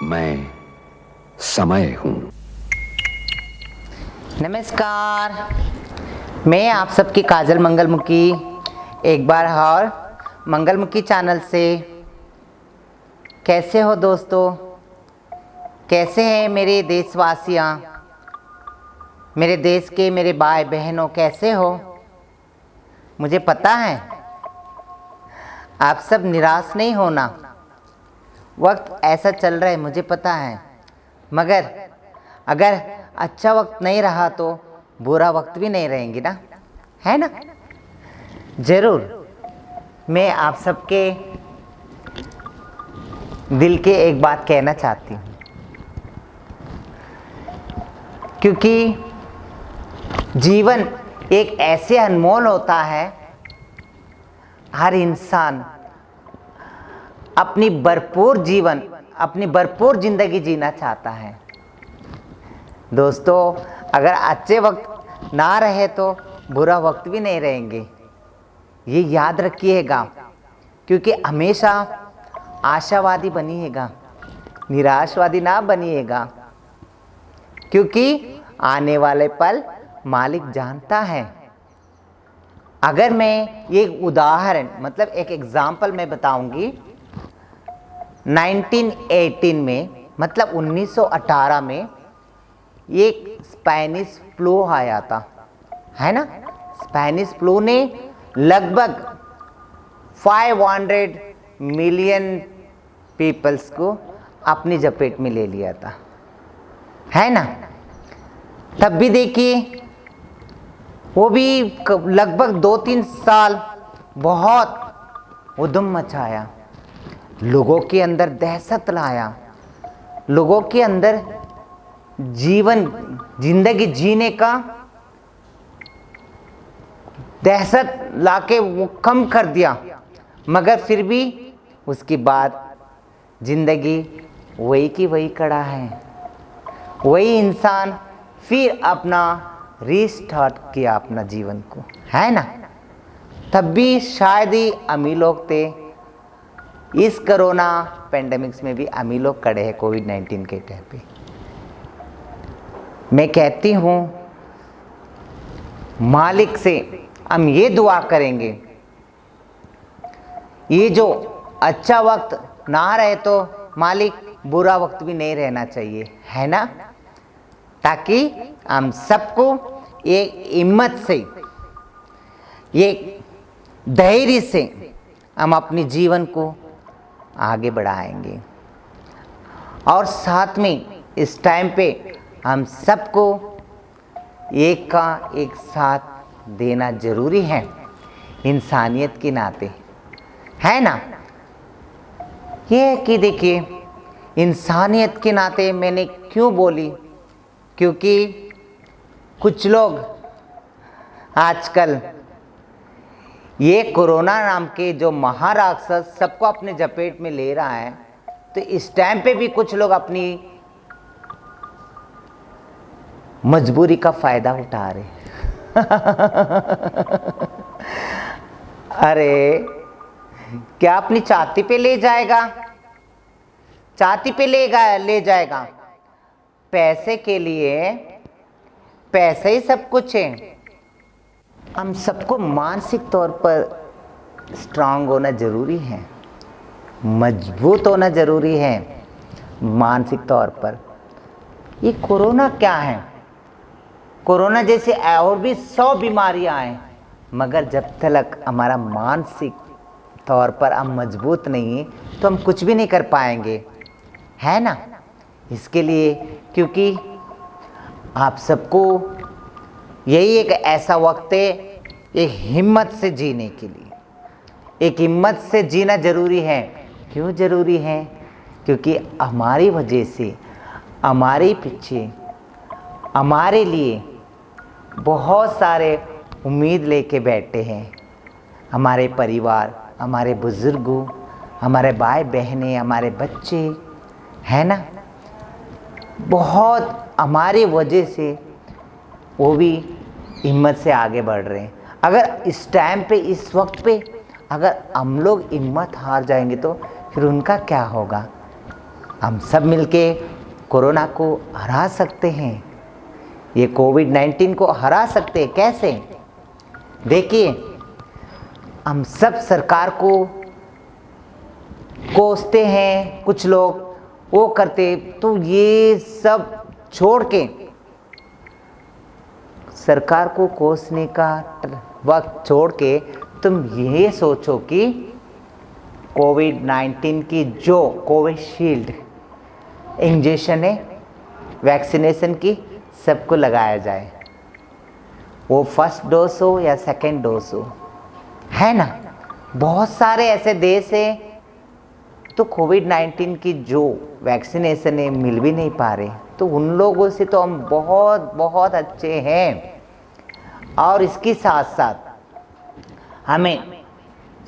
मैं समय हूं। नमस्कार, मैं आप सबकी काजल मंगलमुखी एक बार और मंगलमुखी चैनल से। कैसे हो दोस्तों? कैसे हैं मेरे देशवासियाँ, मेरे देश के मेरे भाई बहनों? कैसे हो? मुझे पता है आप सब निराश नहीं होना। वक्त ऐसा चल रहा है, मुझे पता है, मगर अगर अच्छा वक्त नहीं रहा तो बुरा वक्त भी नहीं रहेंगे ना, है ना? ज़रूर मैं आप सबके दिल के एक बात कहना चाहती हूँ, क्योंकि जीवन एक ऐसे अनमोल होता है। हर इंसान अपनी भरपूर ज़िंदगी जीना चाहता है। दोस्तों, अगर अच्छे वक्त ना रहे तो बुरा वक्त भी नहीं रहेंगे, ये याद रखिएगा। क्योंकि हमेशा आशावादी बनिएगा, निराशवादी ना बनिएगा, क्योंकि आने वाले पल मालिक जानता है। अगर मैं एक उदाहरण मतलब एक एग्जाम्पल मैं बताऊंगी, 1918 में मतलब 1918 में एक स्पेनिश फ्लू आया था, है ना? स्पेनिश फ्लू ने लगभग 500 मिलियन पीपल्स को अपनी जपेट में ले लिया था, है ना? तब भी देखिए, वो भी लगभग 2-3 साल बहुत उधम मचाया, लोगों के अंदर दहशत लाया, लोगों के अंदर जिंदगी जीने का दहशत लाके वो कम कर दिया। मगर फिर भी उसके बाद जिंदगी वही की वही खड़ा है। वही इंसान फिर अपना रीस्टार्ट किया अपना जीवन को, है ना? तब भी शायद ही अमीर लोग थे। इस कोरोना पेंडेमिक्स में भी अमीर लोग खड़े हैं कोविड-19 के टाइम पे। मैं कहती हूँ मालिक से हम ये दुआ करेंगे, ये जो अच्छा वक्त ना रहे तो मालिक बुरा वक्त भी नहीं रहना चाहिए, है ना? ताकि हम सबको एक हिम्मत से, एक धैर्य से हम अपने जीवन को आगे बढ़ाएंगे। और साथ में इस टाइम पे हम सबको एक का एक साथ देना जरूरी है, इंसानियत के नाते, है ना? ये कि देखिए, इंसानियत के नाते मैंने क्यों बोली, क्योंकि कुछ लोग आजकल ये कोरोना नाम के जो महाराक्षस सबको अपने जपेट में ले रहा है, तो इस टाइम पे भी कुछ लोग अपनी मजबूरी का फायदा उठा रहे अरे क्या अपनी छाती पे ले जाएगा? छाती पे ले जाएगा। पैसे के लिए, पैसे ही सब कुछ है। हम सबको मानसिक तौर पर स्ट्रांग होना जरूरी है, मजबूत होना जरूरी है मानसिक तौर पर। ये कोरोना क्या है? कोरोना जैसे और भी 100 बीमारियां हैं, मगर जब तक हमारा मानसिक तौर पर हम मजबूत नहीं हैं तो हम कुछ भी नहीं कर पाएंगे, है ना? इसके लिए, क्योंकि आप सबको यही एक ऐसा वक्त है एक हिम्मत से जीने के लिए, एक हिम्मत से जीना जरूरी है। क्यों जरूरी है? क्योंकि हमारी वजह से, हमारे पीछे, हमारे लिए बहुत सारे उम्मीद लेके बैठे हैं। हमारे परिवार, हमारे बुजुर्गों, हमारे भाई बहनें, हमारे बच्चे, है ना? बहुत हमारी वजह से वो भी हिम्मत से आगे बढ़ रहे हैं। अगर इस टाइम पे, इस वक्त पे अगर हम लोग हिम्मत हार जाएंगे तो फिर उनका क्या होगा? हम सब मिलके कोरोना को हरा सकते हैं, ये कोविड-19 को हरा सकते हैं। कैसे? देखिए, हम सब सरकार को कोसते हैं, कुछ लोग वो करते, तो ये सब छोड़ के सरकार को कोसने का वक्त छोड़ के तुम ये सोचो कि कोविड-19 की जो कोविशील्ड इंजेक्शन है, वैक्सीनेशन की, सबको लगाया जाए, वो फर्स्ट डोज हो या सेकेंड डोज हो, है ना। बहुत सारे ऐसे देश हैं तो कोविड-19 की जो वैक्सीनेशन है मिल भी नहीं पा रहे, तो उन लोगों से तो हम बहुत बहुत अच्छे हैं। और इसके साथ साथ हमें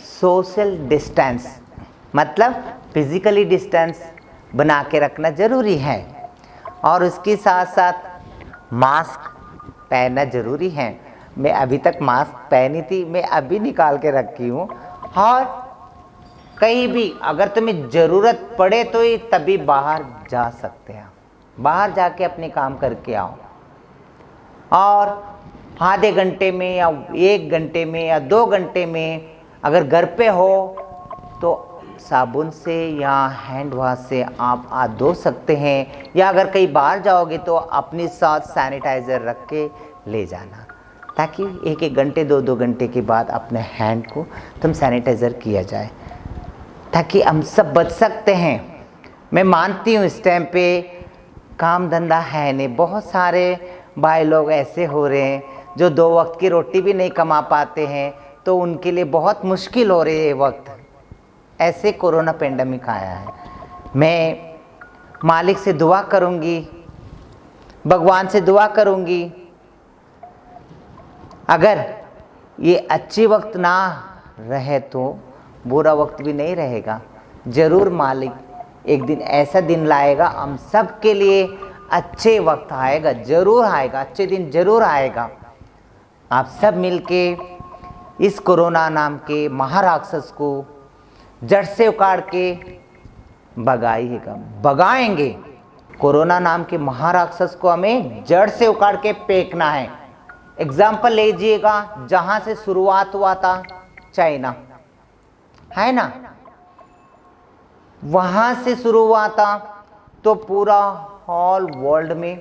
सोशल डिस्टेंस, मतलब फिजिकली डिस्टेंस बना के रखना ज़रूरी है, और उसके साथ साथ मास्क पहनना ज़रूरी है। मैं अभी तक मास्क पहनी थी, मैं अभी निकाल के रखी हूँ। और कहीं भी अगर तुम्हें ज़रूरत पड़े तो ही तभी बाहर जा सकते हैं, बाहर जाके अपने काम करके आओ। और आधे घंटे में या 1 घंटे में या 2 घंटे में अगर घर पे हो तो साबुन से या हैंड वॉश से आप हाथ धो सकते हैं, या अगर कहीं बाहर जाओगे तो अपने साथ सैनिटाइज़र रख के ले जाना, ताकि 1-1 घंटे 2-2 घंटे के बाद अपने हैंड को तुम सैनिटाइज़र किया जाए, ताकि हम सब बच सकते हैं। मैं मानती हूँ इस टाइम पे काम धंधा है नहीं, बहुत सारे भाई लोग ऐसे हो रहे हैं जो 2 वक्त की रोटी भी नहीं कमा पाते हैं, तो उनके लिए बहुत मुश्किल हो रही है वक्त। ऐसे कोरोना पेंडेमिक आया है। मैं मालिक से दुआ करूंगी, भगवान से दुआ करूंगी, अगर ये अच्छी वक्त ना रहे तो बुरा वक्त भी नहीं रहेगा। ज़रूर मालिक एक दिन ऐसा दिन लाएगा, हम सब के लिए अच्छे वक्त आएगा, ज़रूर आएगा, अच्छे दिन ज़रूर आएगा। आप सब मिलके इस कोरोना नाम के महाराक्षस को जड़ से उखाड़ के भगाइएगा, भगाएंगे। कोरोना नाम के महाराक्षस को हमें जड़ से उखाड़ के फेंकना है। एग्जाम्पल लीजिएगा, जहां से शुरुआत हुआ था चाइना, है ना, वहां से शुरू हुआ था तो पूरा ऑल वर्ल्ड में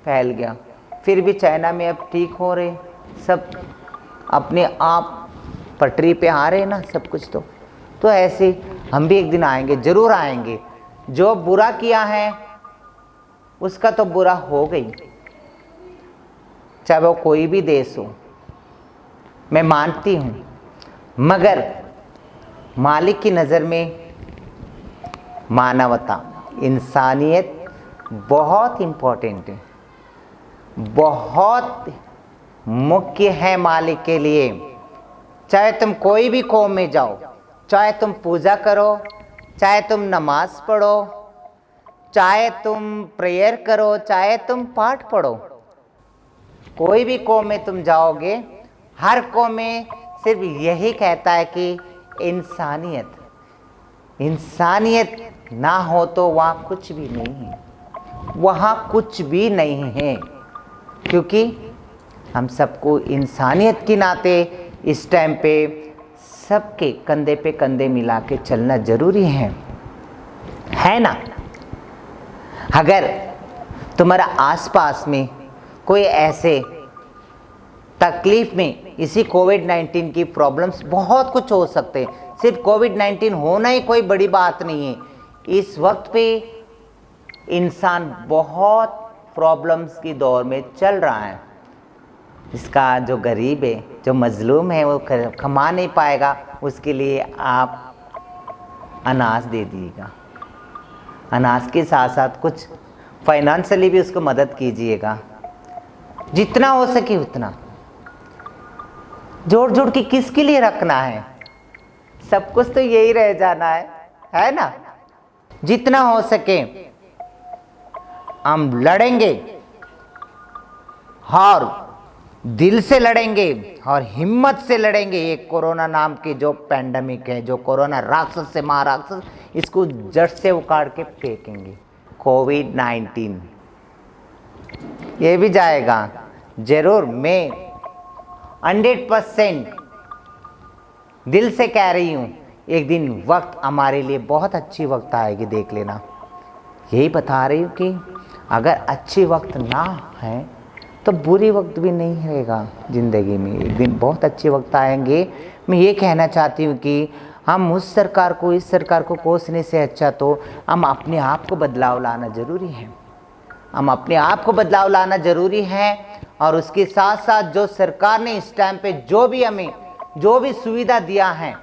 फैल गया। फिर भी चाइना में अब ठीक हो रहे, सब अपने आप पटरी पे आ रहे ना सब कुछ। तो ऐसे हम भी एक दिन आएंगे, ज़रूर आएंगे। जो बुरा किया है उसका तो बुरा हो गई, चाहे वो कोई भी देश हो, मैं मानती हूँ, मगर मालिक की नज़र में मानवता, इंसानियत बहुत इम्पोर्टेंट है, बहुत मुख्य है मालिक के लिए। चाहे तुम कोई भी कौम में जाओ, चाहे तुम पूजा करो, चाहे तुम नमाज पढ़ो, चाहे तुम प्रेयर करो, चाहे तुम पाठ पढ़ो, कोई भी कौम में तुम जाओगे, हर कौम में सिर्फ यही कहता है कि इंसानियत, इंसानियत ना हो तो वहाँ कुछ भी नहीं है, वहाँ कुछ भी नहीं है। क्योंकि हम सबको इंसानियत के नाते इस टाइम पे सबके कंधे पे कंधे मिला के चलना ज़रूरी है ना। अगर तुम्हारा आसपास में कोई ऐसे तकलीफ़ में, इसी कोविड-19 की प्रॉब्लम्स बहुत कुछ हो सकते हैं, सिर्फ कोविड-19 होना ही कोई बड़ी बात नहीं है। इस वक्त पे इंसान बहुत प्रॉब्लम्स की दौर में चल रहा है। इसका जो गरीब है, जो मजलूम है, वो कमा नहीं पाएगा, उसके लिए आप अनाज दे दीजिएगा। अनाज के साथ साथ कुछ फाइनेंशियली भी उसको मदद कीजिएगा, जितना हो सके उतना। जोड़ जोड़ के किसके लिए रखना है, सब कुछ तो यही रह जाना है ना। जितना हो सके हम लड़ेंगे और दिल से लड़ेंगे और हिम्मत से लड़ेंगे। ये कोरोना नाम की जो पैंडेमिक है, जो कोरोना राक्षस से महाराक्षस, इसको जड़ से उखाड़ के फेंकेंगे। कोविड-19 ये भी जाएगा जरूर। मैं 100% दिल से कह रही हूँ, एक दिन वक्त हमारे लिए बहुत अच्छी वक्त आएगी, देख लेना। यही बता रही हूँ कि अगर अच्छी वक्त ना है तो बुरी वक्त भी नहीं रहेगा ज़िंदगी में। एक दिन बहुत अच्छे वक्त आएंगे। मैं ये कहना चाहती हूँ कि हम उस सरकार को, इस सरकार को कोसने से अच्छा तो हम अपने आप को बदलाव लाना ज़रूरी है। हम अपने आप को बदलाव लाना ज़रूरी है। और उसके साथ साथ जो सरकार ने इस टाइम पे जो भी हमें जो भी सुविधा दिया है,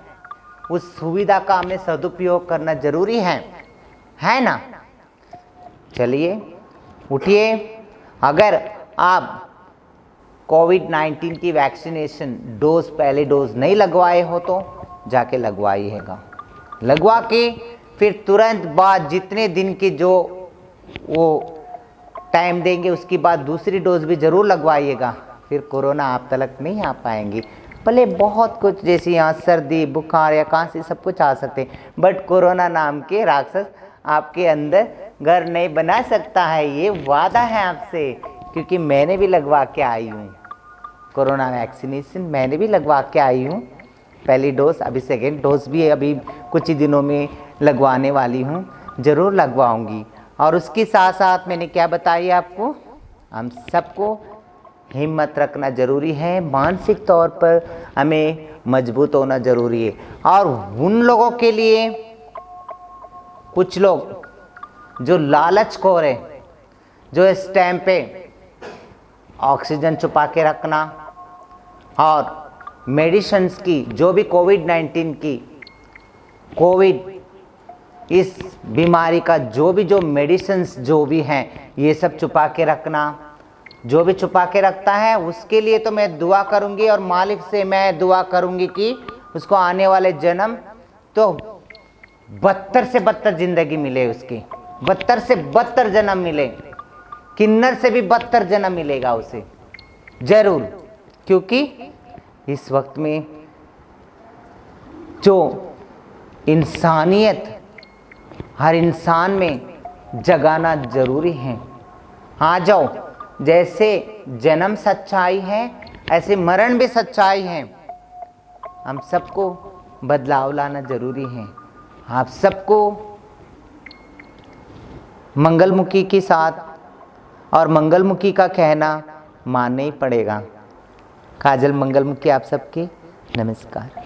उस सुविधा का हमें सदुपयोग करना ज़रूरी है ना। चलिए उठिए। अगर आप कोविड-19 की वैक्सीनेशन डोज, पहले डोज नहीं लगवाए हो तो जाके लगवाइएगा। लगवा के फिर तुरंत बाद जितने दिन की जो वो टाइम देंगे, उसके बाद दूसरी डोज भी ज़रूर लगवाइएगा। फिर कोरोना आप तक नहीं आ पाएंगी। भले बहुत कुछ जैसे यहाँ सर्दी, बुखार या खांसी सब कुछ आ सकते हैं, बट कोरोना नाम के राक्षस आपके अंदर घर नहीं बना सकता है। ये वादा है आपसे, क्योंकि मैंने भी लगवा के आई हूँ कोरोना वैक्सीनेशन। मैंने भी लगवा के आई हूँ पहली डोज, अभी सेकेंड डोज भी अभी कुछ ही दिनों में लगवाने वाली हूँ, ज़रूर लगवाऊँगी। और उसके साथ साथ मैंने क्या बताया आपको, हम सबको हिम्मत रखना ज़रूरी है। मानसिक तौर पर हमें मजबूत होना ज़रूरी है। और उन लोगों के लिए, कुछ लोग जो लालचखोर है, जो इस टाइम पे ऑक्सीजन छुपा के रखना और मेडिसिन्स की, जो भी कोविड-19 की, कोविड इस बीमारी का जो मेडिसिन्स जो भी हैं, ये सब छुपा के रखना, जो भी छुपा के रखता है उसके लिए तो मैं दुआ करूंगी। और मालिक से मैं दुआ करूंगी कि उसको आने वाले जन्म तो बदतर से बदतर ज़िंदगी मिले, उसकी बदतर से बदतर जन्म मिले, किन्नर से भी बदतर जन्म मिलेगा उसे ज़रूर। क्योंकि इस वक्त में जो इंसानियत हर इंसान में जगाना ज़रूरी है। आ जाओ, जैसे जन्म सच्चाई है ऐसे मरण भी सच्चाई है। हम सबको बदलाव लाना ज़रूरी है। आप सबको मंगलमुखी के साथ और मंगलमुखी का कहना मानना ही पड़ेगा। काजल मंगलमुखी आप सबकी नमस्कार।